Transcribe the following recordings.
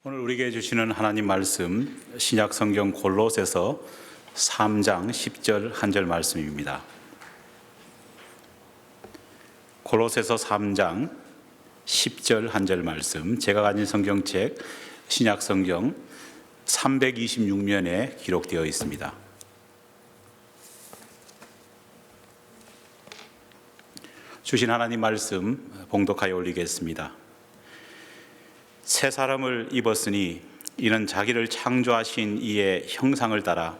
오늘 우리에게 주시는 하나님 말씀 신약 성경 골로새서 3장 10절 한 절 말씀입니다. 골로새서 3장 10절 한 절 말씀, 제가 가진 성경책 신약 성경 326면에 기록되어 있습니다. 주신 하나님 말씀 봉독하여 올리겠습니다. 새 사람을 입었으니 이는 자기를 창조하신 이의 형상을 따라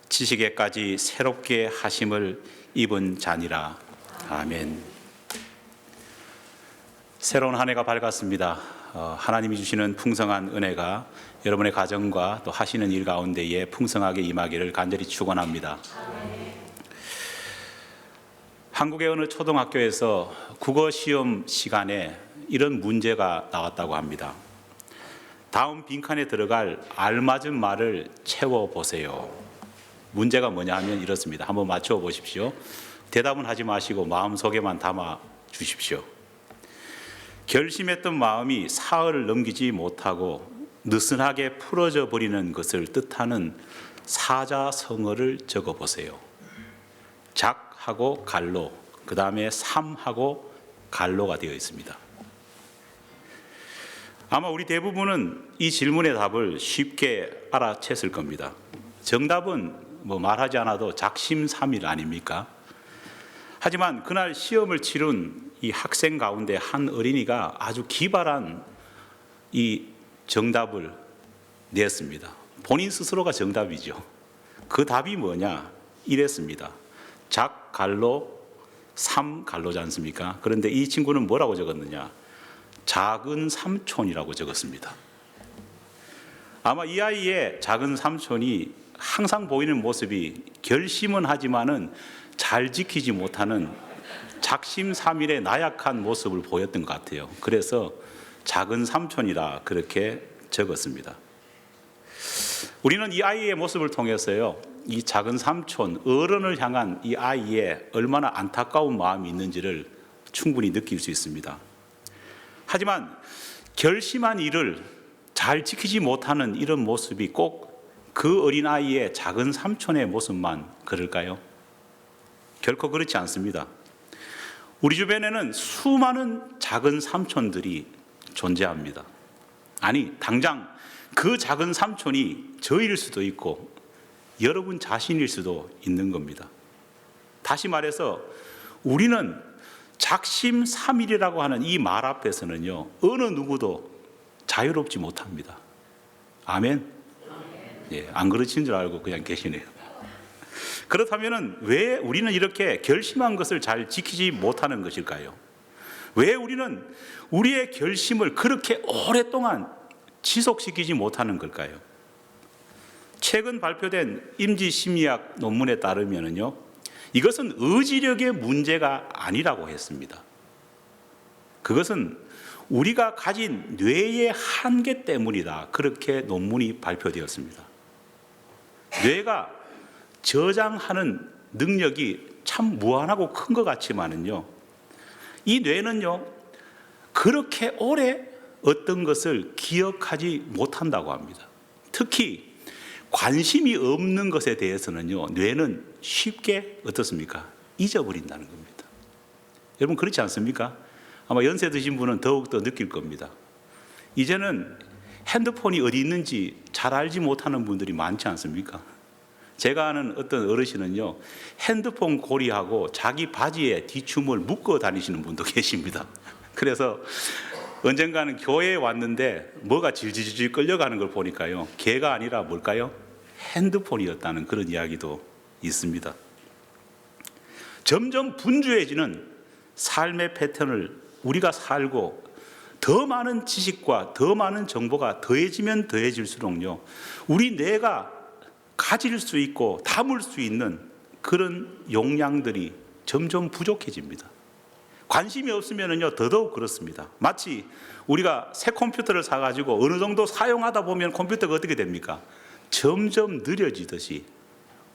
지식에까지 새롭게 하심을 입은 자니라. 아멘. 새로운 한 해가 밝았습니다. 하나님이 주시는 풍성한 은혜가 여러분의 가정과 또 하시는 일 가운데에 풍성하게 임하기를 간절히 축원합니다. 한국의 어느 초등학교에서 국어 시험 시간에 이런 문제가 나왔다고 합니다. 다음 빈칸에 들어갈 알맞은 말을 채워보세요. 문제가 뭐냐 하면 이렇습니다. 한번 맞춰보십시오. 대답은 하지 마시고 마음속에만 담아 주십시오. 결심했던 마음이 사흘을 넘기지 못하고 느슨하게 풀어져 버리는 것을 뜻하는 사자성어를 적어보세요. 작하고 갈로, 그 다음에 삼하고 갈로가 되어 있습니다. 아마 우리 대부분은 이 질문의 답을 쉽게 알아챘을 겁니다. 정답은 말하지 않아도 작심삼일 아닙니까? 하지만 그날 시험을 치른 이 학생 가운데 한 어린이가 아주 기발한 이 정답을 냈습니다. 본인 스스로가 정답이죠. 그 답이 뭐냐? 이랬습니다. 작갈로, 삼갈로지 않습니까? 그런데 이 친구는 뭐라고 적었느냐? 작은 삼촌이라고 적었습니다. 아마 이 아이의 작은 삼촌이 항상 보이는 모습이 결심은 하지만은 잘 지키지 못하는 작심삼일의 나약한 모습을 보였던 것 같아요. 그래서 작은 삼촌이라 그렇게 적었습니다. 우리는 이 아이의 모습을 통해서요, 이 작은 삼촌, 어른을 향한 이 아이의 얼마나 안타까운 마음이 있는지를 충분히 느낄 수 있습니다. 하지만 결심한 일을 잘 지키지 못하는 이런 모습이 꼭 그 어린아이의 작은 삼촌의 모습만 그럴까요? 결코 그렇지 않습니다. 우리 주변에는 수많은 작은 삼촌들이 존재합니다. 아니, 당장 그 작은 삼촌이 저일 수도 있고 여러분 자신일 수도 있는 겁니다. 다시 말해서 우리는 작심삼일이라고 하는 이 말 앞에서는요, 어느 누구도 자유롭지 못합니다. 아멘? 예, 안 그러신 줄 알고 그냥 계시네요. 그렇다면 왜 우리는 이렇게 결심한 것을 잘 지키지 못하는 것일까요? 왜 우리는 우리의 결심을 그렇게 오랫동안 지속시키지 못하는 걸까요? 최근 발표된 임지심리학 논문에 따르면요, 이것은 의지력의 문제가 아니라고 했습니다. 그것은 우리가 가진 뇌의 한계 때문이다. 그렇게 논문이 발표되었습니다. 뇌가 저장하는 능력이 참 무한하고 큰 것 같지만은요, 이 뇌는요, 그렇게 오래 어떤 것을 기억하지 못한다고 합니다. 특히 관심이 없는 것에 대해서는요, 뇌는 쉽게 어떻습니까? 잊어버린다는 겁니다. 여러분 그렇지 않습니까? 아마 연세 드신 분은 더욱더 느낄 겁니다. 이제는 핸드폰이 어디 있는지 잘 알지 못하는 분들이 많지 않습니까? 제가 아는 어떤 어르신은요, 핸드폰 고리하고 자기 바지에 뒤춤을 묶어 다니시는 분도 계십니다. 그래서 언젠가는 교회에 왔는데 뭐가 질질질 끌려가는 걸 보니까요, 개가 아니라 뭘까요? 핸드폰이었다는 그런 이야기도 있습니다. 점점 분주해지는 삶의 패턴을 우리가 살고 더 많은 지식과 더 많은 정보가 더해지면 더해질수록요, 우리 뇌가 가질 수 있고 담을 수 있는 그런 용량들이 점점 부족해집니다. 관심이 없으면요, 더더욱 그렇습니다. 마치 우리가 새 컴퓨터를 사가지고 어느 정도 사용하다 보면 컴퓨터가 어떻게 됩니까? 점점 느려지듯이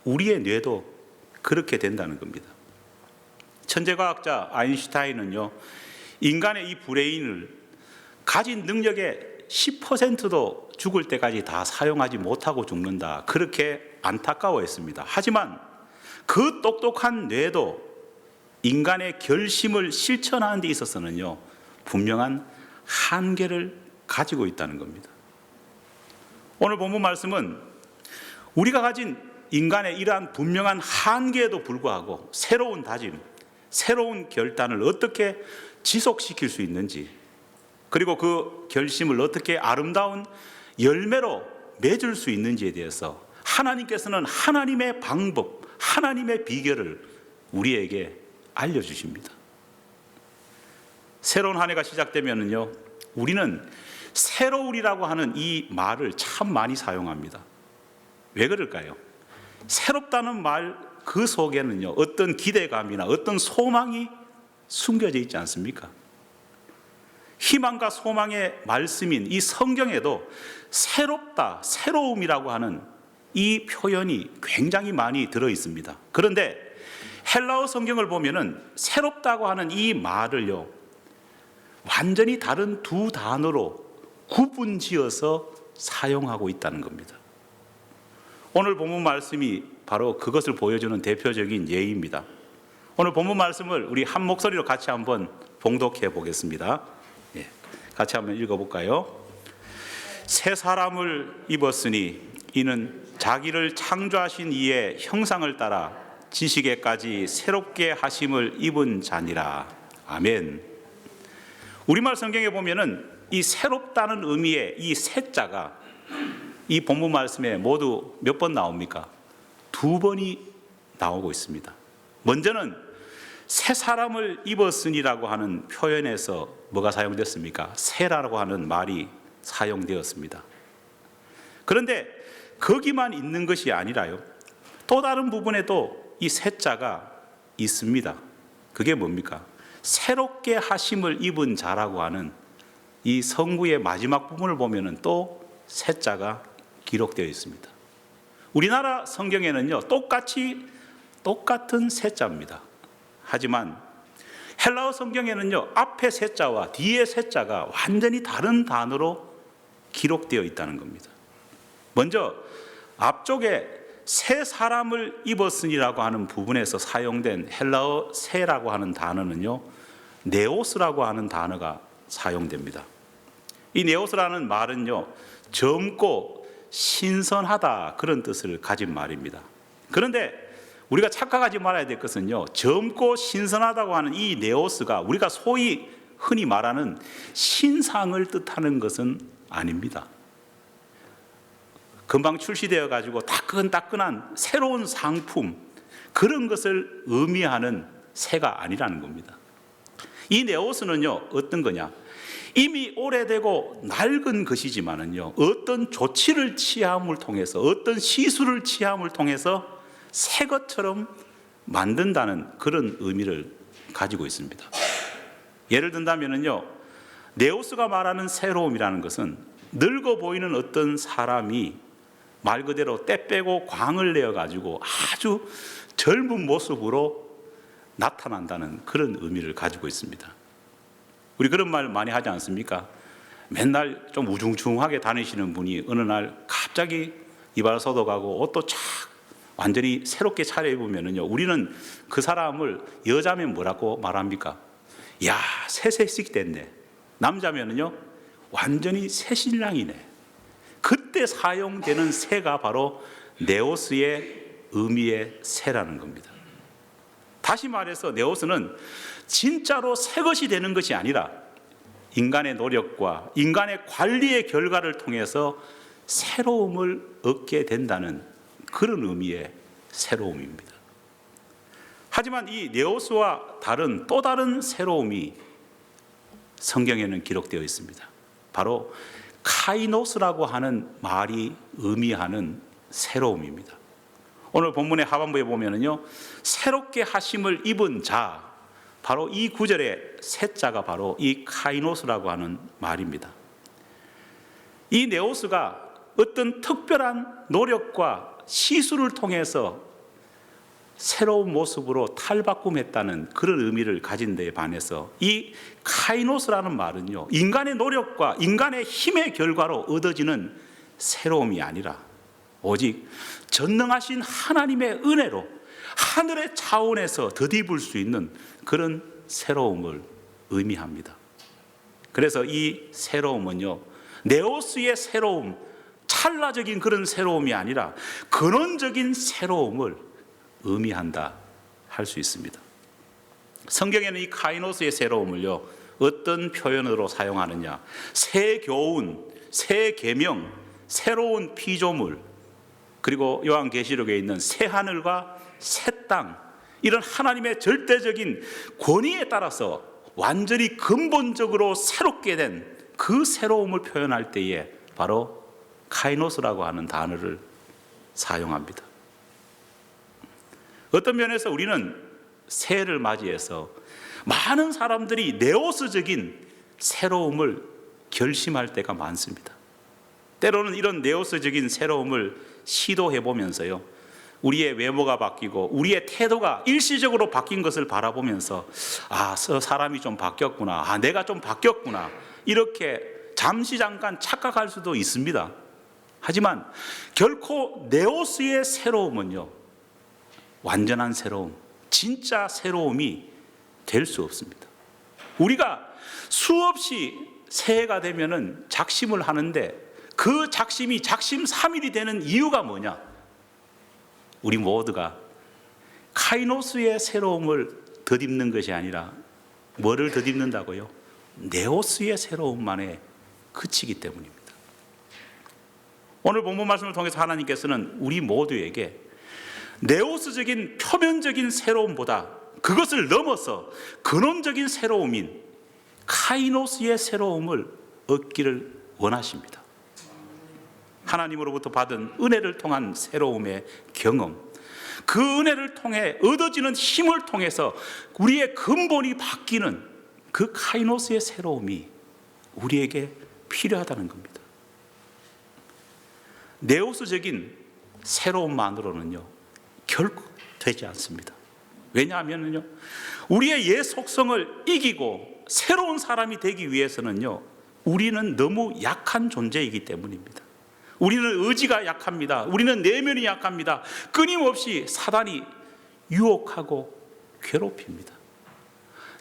우리의 뇌도 그렇게 된다는 겁니다. 천재과학자 아인슈타인은요, 인간의 이 브레인을 가진 능력의 10%도 죽을 때까지 다 사용하지 못하고 죽는다, 그렇게 안타까워했습니다. 하지만 그 똑똑한 뇌도 인간의 결심을 실천하는 데 있어서는요, 분명한 한계를 가지고 있다는 겁니다. 오늘 본문 말씀은 우리가 가진 인간의 이러한 분명한 한계에도 불구하고 새로운 다짐, 새로운 결단을 어떻게 지속시킬 수 있는지, 그리고 그 결심을 어떻게 아름다운 열매로 맺을 수 있는지에 대해서 하나님께서는 하나님의 방법, 하나님의 비결을 우리에게 알려주십니다. 새로운 한 해가 시작되면요, 우리는 새로울이라고 하는 이 말을 참 많이 사용합니다. 왜 그럴까요? 새롭다는 말 그 속에는요, 어떤 기대감이나 어떤 소망이 숨겨져 있지 않습니까? 희망과 소망의 말씀인 이 성경에도 새롭다, 새로움이라고 하는 이 표현이 굉장히 많이 들어 있습니다. 그런데 헬라어 성경을 보면은 새롭다고 하는 이 말을요, 완전히 다른 두 단어로 구분지어서 사용하고 있다는 겁니다. 오늘 본문 말씀이 바로 그것을 보여주는 대표적인 예입니다. 오늘 본문 말씀을 우리 한 목소리로 같이 한번 봉독해 보겠습니다. 같이 한번 읽어볼까요? 새 사람을 입었으니 이는 자기를 창조하신 이의 형상을 따라 지식에까지 새롭게 하심을 입은 자니라. 아멘. 우리말 성경에 보면은 이 새롭다는 의미의 이 새자가 이 본문 말씀에 모두 몇 번 나옵니까? 2번이 나오고 있습니다. 먼저는 새 사람을 입었으니라고 하는 표현에서 뭐가 사용됐습니까? 새라고 하는 말이 사용되었습니다. 그런데 거기만 있는 것이 아니라요, 또 다른 부분에도 이 새자가 있습니다. 그게 뭡니까? 새롭게 하심을 입은 자라고 하는 이 성구의 마지막 부분을 보면은 또 새자가 기록되어 있습니다. 우리나라 성경에는요, 똑같은 새자입니다. 하지만 헬라어 성경에는요, 앞에 새자와 뒤에 새자가 완전히 다른 단어로 기록되어 있다는 겁니다. 먼저 앞쪽에 새 사람을 입었으니라고 하는 부분에서 사용된 헬라어 새라고 하는 단어는요, 네오스라고 하는 단어가 사용됩니다. 이 네오스라는 말은요, 젊고 신선하다, 그런 뜻을 가진 말입니다. 그런데 우리가 착각하지 말아야 될 것은요, 젊고 신선하다고 하는 이 네오스가 우리가 소위 흔히 말하는 신상을 뜻하는 것은 아닙니다. 금방 출시되어 가지고 따끈따끈한 새로운 상품, 그런 것을 의미하는 새가 아니라는 겁니다. 이 네오스는요, 어떤 거냐? 이미 오래되고 낡은 것이지만은요, 어떤 조치를 취함을 통해서, 어떤 시술을 취함을 통해서 새 것처럼 만든다는 그런 의미를 가지고 있습니다. 예를 든다면은요, 네오스가 말하는 새로움이라는 것은 늙어 보이는 어떤 사람이 말 그대로 때 빼고 광을 내어 가지고 아주 젊은 모습으로 나타난다는 그런 의미를 가지고 있습니다. 우리 그런 말 많이 하지 않습니까? 맨날 좀 우중충하게 다니시는 분이 어느 날 갑자기 이발소도 가고 옷도 착 완전히 새롭게 차려입으면은요, 우리는 그 사람을 여자면 뭐라고 말합니까? 야, 새색 됐네. 남자면은요, 완전히 새 신랑이네. 그때 사용되는 새가 바로 네오스의 의미의 새라는 겁니다. 다시 말해서 네오스는 진짜로 새 것이 되는 것이 아니라 인간의 노력과 인간의 관리의 결과를 통해서 새로움을 얻게 된다는 그런 의미의 새로움입니다. 하지만 이 네오스와 다른 또 다른 새로움이 성경에는 기록되어 있습니다. 바로 카이노스라고 하는 말이 의미하는 새로움입니다. 오늘 본문의 하반부에 보면은요, 새롭게 하심을 입은 자, 바로 이 구절의 새자가 바로 이 카이노스라고 하는 말입니다. 이 네오스가 어떤 특별한 노력과 시술을 통해서 새로운 모습으로 탈바꿈했다는 그런 의미를 가진 데에 반해서 이 카이노스라는 말은요, 인간의 노력과 인간의 힘의 결과로 얻어지는 새로움이 아니라 오직 전능하신 하나님의 은혜로 하늘의 차원에서 덧입을 수 있는 그런 새로움을 의미합니다. 그래서 이 새로움은요, 네오스의 새로움, 찰나적인 그런 새로움이 아니라 근원적인 새로움을 의미한다 할 수 있습니다. 성경에는 이 카이노스의 새로움을요, 어떤 표현으로 사용하느냐, 새 교훈, 새 계명, 새로운 피조물, 그리고 요한계시록에 있는 새 하늘과 새 땅, 이런 하나님의 절대적인 권위에 따라서 완전히 근본적으로 새롭게 된 그 새로움을 표현할 때에 바로 카이노스라고 하는 단어를 사용합니다. 어떤 면에서 우리는 새해를 맞이해서 많은 사람들이 네오스적인 새로움을 결심할 때가 많습니다. 때로는 이런 네오스적인 새로움을 시도해 보면서요, 우리의 외모가 바뀌고 우리의 태도가 일시적으로 바뀐 것을 바라보면서 저 사람이 좀 바뀌었구나, 내가 좀 바뀌었구나, 이렇게 잠시 잠깐 착각할 수도 있습니다. 하지만 결코 네오스의 새로움은요, 완전한 새로움, 진짜 새로움이 될 수 없습니다. 우리가 수없이 새해가 되면은 작심을 하는데 그 작심이 작심 3일이 되는 이유가 뭐냐? 우리 모두가 카이노스의 새로움을 덧입는 것이 아니라 뭐를 덧입는다고요? 네오스의 새로움만에 그치기 때문입니다. 오늘 본문 말씀을 통해서 하나님께서는 우리 모두에게 네오스적인 표면적인 새로움보다 그것을 넘어서 근원적인 새로움인 카이노스의 새로움을 얻기를 원하십니다. 하나님으로부터 받은 은혜를 통한 새로움의 경험, 그 은혜를 통해 얻어지는 힘을 통해서 우리의 근본이 바뀌는 그 카이노스의 새로움이 우리에게 필요하다는 겁니다. 네오스적인 새로움만으로는요, 결코 되지 않습니다. 왜냐하면요, 우리의 옛 속성을 이기고 새로운 사람이 되기 위해서는요, 우리는 너무 약한 존재이기 때문입니다. 우리는 의지가 약합니다. 우리는 내면이 약합니다. 끊임없이 사단이 유혹하고 괴롭힙니다.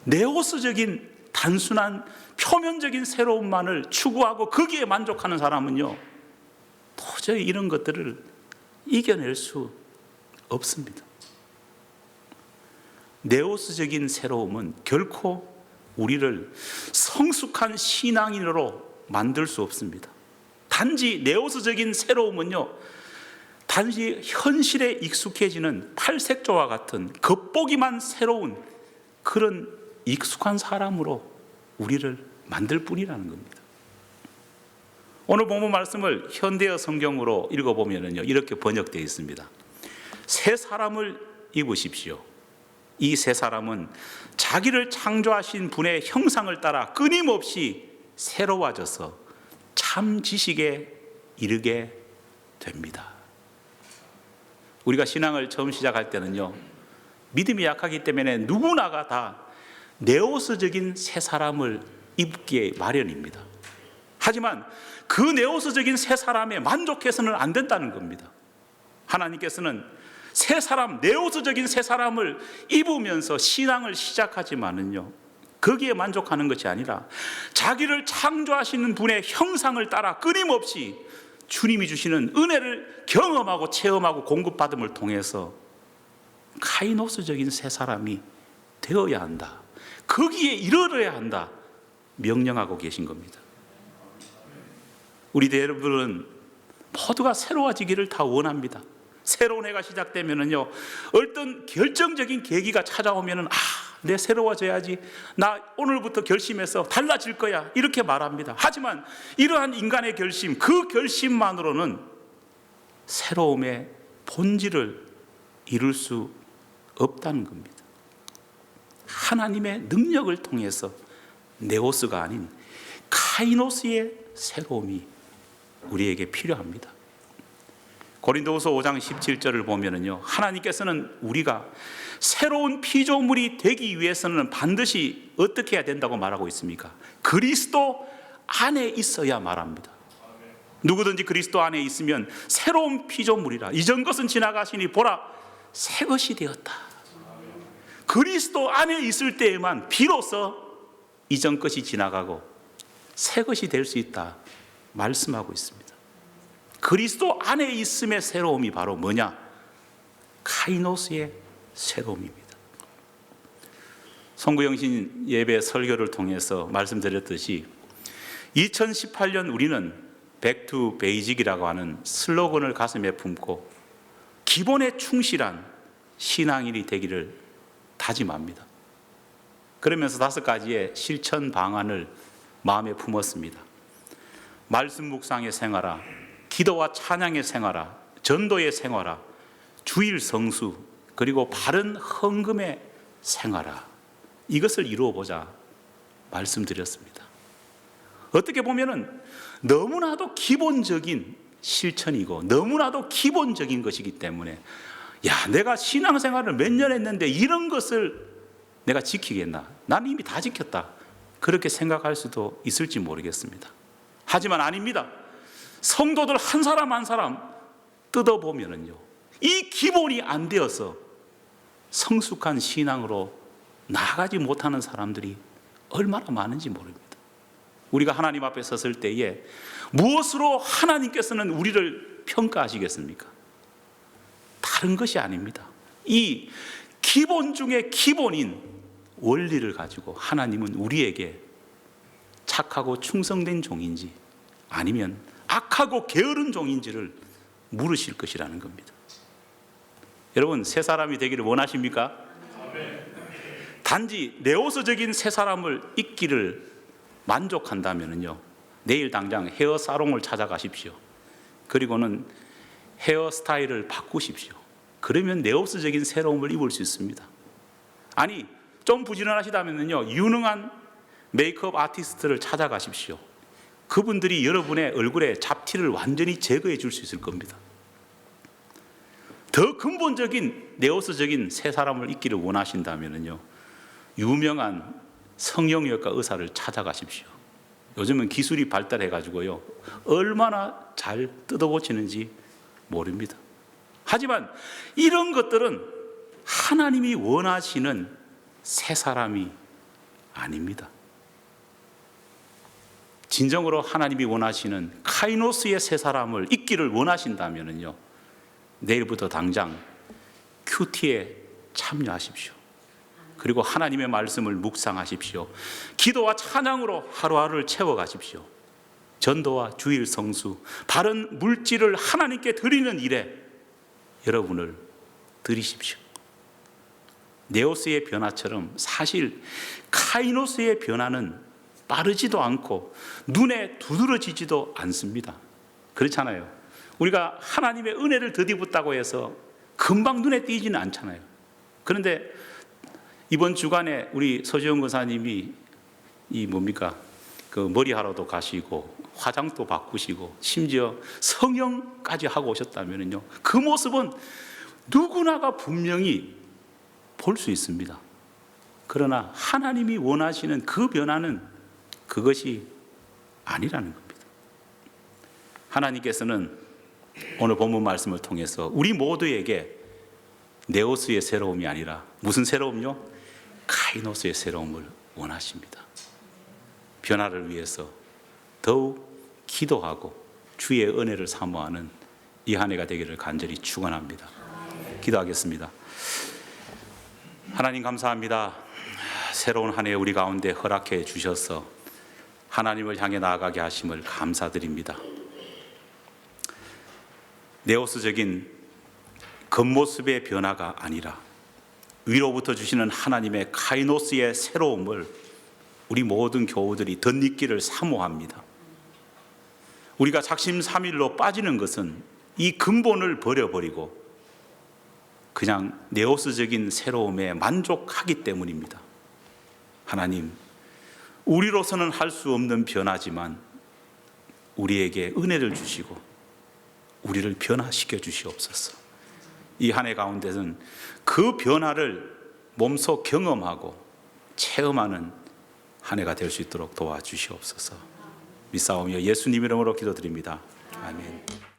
네오스적인 단순한 표면적인 새로움만을 추구하고 거기에 만족하는 사람은요, 도저히 이런 것들을 이겨낼 수 없습니다. 네오스적인 새로움은 결코 우리를 성숙한 신앙인으로 만들 수 없습니다. 단지 네오스적인 새로움은요, 단지 현실에 익숙해지는 팔색조와 같은 겉보기만 새로운 그런 익숙한 사람으로 우리를 만들 뿐이라는 겁니다. 오늘 본문 말씀을 현대어 성경으로 읽어보면요, 이렇게 번역되어 있습니다. 새 사람을 입으십시오. 이 새 사람은 자기를 창조하신 분의 형상을 따라 끊임없이 새로워져서 참 지식에 이르게 됩니다. 우리가 신앙을 처음 시작할 때는요, 믿음이 약하기 때문에 누구나가 다 네오스적인 새 사람을 입기에 마련입니다. 하지만 그 네오스적인 새 사람에 만족해서는 안 된다는 겁니다. 하나님께서는 새 사람, 네오스적인 새 사람을 입으면서 신앙을 시작하지만은요, 거기에 만족하는 것이 아니라 자기를 창조하시는 분의 형상을 따라 끊임없이 주님이 주시는 은혜를 경험하고 체험하고 공급받음을 통해서 카이노스적인 새 사람이 되어야 한다, 거기에 이르러야 한다 명령하고 계신 겁니다. 우리 대부분은 모두가 새로워지기를 다 원합니다. 새로운 해가 시작되면은요, 어떤 결정적인 계기가 찾아오면은 내 새로워져야지, 나 오늘부터 결심해서 달라질 거야, 이렇게 말합니다. 하지만 이러한 인간의 결심, 그 결심만으로는 새로움의 본질을 이룰 수 없다는 겁니다. 하나님의 능력을 통해서 네오스가 아닌 카이노스의 새로움이 우리에게 필요합니다. 고린도후서 5장 17절을 보면은요, 하나님께서는 우리가 새로운 피조물이 되기 위해서는 반드시 어떻게 해야 된다고 말하고 있습니까? 그리스도 안에 있어야 말합니다. 누구든지 그리스도 안에 있으면 새로운 피조물이라. 이전 것은 지나가시니 보라 새 것이 되었다. 그리스도 안에 있을 때에만 비로소 이전 것이 지나가고 새 것이 될 수 있다 말씀하고 있습니다. 그리스도 안에 있음의 새로움이 바로 뭐냐? 카이노스의 새로움입니다. 송구영신 예배 설교를 통해서 말씀드렸듯이 2018년 우리는 Back to Basic이라고 하는 슬로건을 가슴에 품고 기본에 충실한 신앙인이 되기를 다짐합니다. 그러면서 5가지의 실천 방안을 마음에 품었습니다. 말씀 묵상의 생활화, 기도와 찬양의 생활화, 전도의 생활화, 주일 성수, 그리고 바른 헌금의 생활화, 이것을 이루어보자 말씀드렸습니다. 어떻게 보면은 너무나도 기본적인 실천이고 너무나도 기본적인 것이기 때문에 야, 내가 신앙생활을 몇 년 했는데 이런 것을 내가 지키겠나? 나는 이미 다 지켰다. 그렇게 생각할 수도 있을지 모르겠습니다. 하지만 아닙니다. 성도들 한 사람 한 사람 뜯어보면은요, 이 기본이 안 되어서 성숙한 신앙으로 나아가지 못하는 사람들이 얼마나 많은지 모릅니다. 우리가 하나님 앞에 섰을 때에 무엇으로 하나님께서는 우리를 평가하시겠습니까? 다른 것이 아닙니다. 이 기본 중에 기본인 원리를 가지고 하나님은 우리에게 착하고 충성된 종인지 아니면 악하고 게으른 종인지를 물으실 것이라는 겁니다. 여러분, 새 사람이 되기를 원하십니까? 단지 네오스적인 새 사람을 잊기를 만족한다면요, 내일 당장 헤어 사롱을 찾아가십시오. 그리고는 헤어 스타일을 바꾸십시오. 그러면 네오스적인 새로움을 입을 수 있습니다. 아니, 좀 부지런하시다면요, 유능한 메이크업 아티스트를 찾아가십시오. 그분들이 여러분의 얼굴에 잡티를 완전히 제거해 줄 수 있을 겁니다. 더 근본적인 네오스적인 새 사람을 잊기를 원하신다면요, 유명한 성형외과 의사를 찾아가십시오. 요즘은 기술이 발달해가지고요, 얼마나 잘 뜯어고치는지 모릅니다. 하지만 이런 것들은 하나님이 원하시는 새 사람이 아닙니다. 진정으로 하나님이 원하시는 카이노스의 새 사람을 잊기를 원하신다면요, 내일부터 당장 큐티에 참여하십시오. 그리고 하나님의 말씀을 묵상하십시오. 기도와 찬양으로 하루하루를 채워가십시오. 전도와 주일 성수, 바른 물질을 하나님께 드리는 일에 여러분을 들이십시오. 네오스의 변화처럼 사실 카이노스의 변화는 빠르지도 않고 눈에 두드러지지도 않습니다. 그렇잖아요. 우리가 하나님의 은혜를 더디붙다고 해서 금방 눈에 띄지는 않잖아요. 그런데 이번 주간에 우리 서지영 권사님이 그 머리하러도 가시고 화장도 바꾸시고 심지어 성형까지 하고 오셨다면요, 그 모습은 누구나가 분명히 볼 수 있습니다. 그러나 하나님이 원하시는 그 변화는 그것이 아니라는 겁니다. 하나님께서는 오늘 본문 말씀을 통해서 우리 모두에게 네오스의 새로움이 아니라 무슨 새로움요? 카이노스의 새로움을 원하십니다. 변화를 위해서 더욱 기도하고 주의 은혜를 사모하는 이 한 해가 되기를 간절히 축원합니다. 기도하겠습니다. 하나님 감사합니다. 새로운 한 해 우리 가운데 허락해 주셔서 하나님을 향해 나아가게 하심을 감사드립니다. 네오스적인 겉모습의 변화가 아니라 위로부터 주시는 하나님의 카이노스의 새로움을 우리 모든 교우들이 덧입기를 사모합니다. 우리가 작심삼일로 빠지는 것은 이 근본을 버려버리고 그냥 네오스적인 새로움에 만족하기 때문입니다. 하나님, 우리로서는 할 수 없는 변화지만 우리에게 은혜를 주시고 우리를 변화시켜 주시옵소서. 이 한 해 가운데는 그 변화를 몸소 경험하고 체험하는 한 해가 될 수 있도록 도와주시옵소서. 믿사오며 예수님 이름으로 기도드립니다. 아멘.